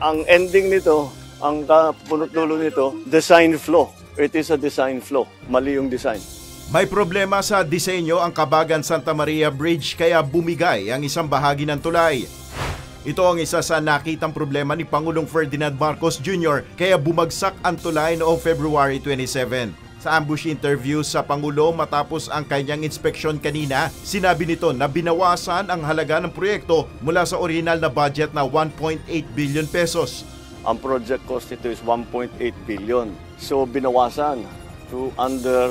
Ang ending nito, ang punot dulo nito, design flaw. It is a design flaw. Mali yung design. May problema sa disenyo ang Cabagan-Santa Maria Bridge kaya bumigay ang isang bahagi ng tulay. Ito ang isa sa nakitang problema ni Pangulong Ferdinand Marcos Jr. kaya bumagsak ang tulay noong February 27. Sa ambush interview sa Pangulo matapos ang kanyang inspeksyon kanina, sinabi nito na binawasan ang halaga ng proyekto mula sa original na budget na 1.8 billion pesos. Ang project cost nito is 1.8 billion. So binawasan to under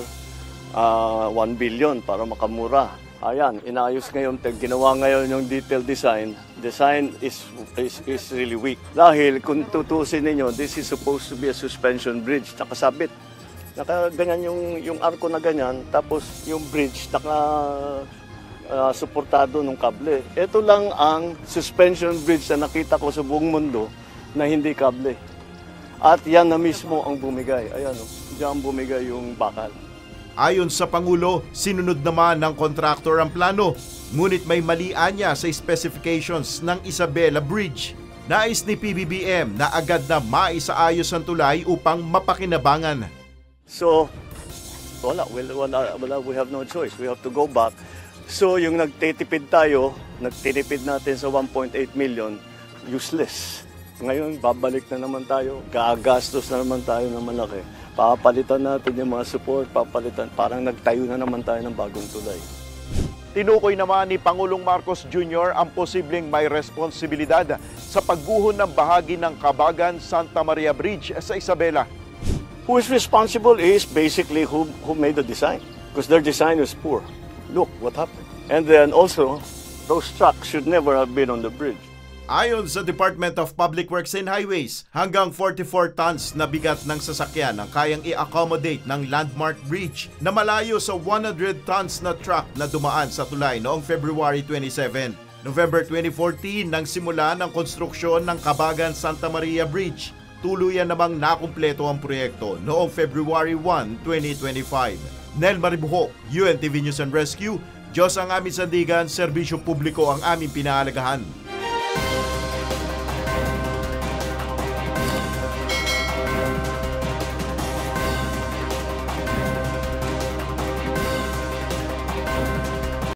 1 billion para makamura. Ayan, inayos ngayon, ginawa ngayon yung detailed design. Design is really weak. Dahil kung tutusin ninyo, this is supposed to be a suspension bridge, nakasabit. Nakaganyan yung arko na ganyan, tapos yung bridge suportado ng kable. Ito lang ang suspension bridge na nakita ko sa buong mundo na hindi kable. At yan na mismo ang bumigay. Ayan o, diyan bumigay yung bakal. Ayon sa Pangulo, sinunod naman ng kontraktor ang plano. Ngunit may malian niya sa specifications ng Isabela Bridge. Nais ni PBBM na agad na maisaayos ang tulay upang mapakinabangan. So, we have no choice. We have to go back. So, yung nagtitipid natin sa 1.8 million, useless. Ngayon, babalik na naman tayo. Gagastos na naman tayo ng malaki. Papalitan natin yung mga support, parang nagtayo na naman tayo ng bagong tulay. Tinukoy naman ni Pangulong Marcos Jr. ang posibleng may responsibilidad sa pagguho ng bahagi ng Cabagan-Santa Maria Bridge sa Isabela. Who is responsible is basically who made the design, because their design is poor. Look what happened. And then also, those trucks should never have been on the bridge. Ayon sa Department of Public Works and Highways, hanggang 44 tons na bigat ng sasakyan ang kayang i-accommodate ng landmark bridge na malayo sa 100 tons na truck na dumaan sa tulay noong February 27. November 2014 nang simula ng konstruksyon ng Cabagan-Santa Maria Bridge. Tuluyan namang nakumpleto ang proyekto noong February 1, 2025. Nel Maribuho, UNTV News and Rescue. Diyos ang aming sandigan, serbisyo publiko ang aming pinahalagahan.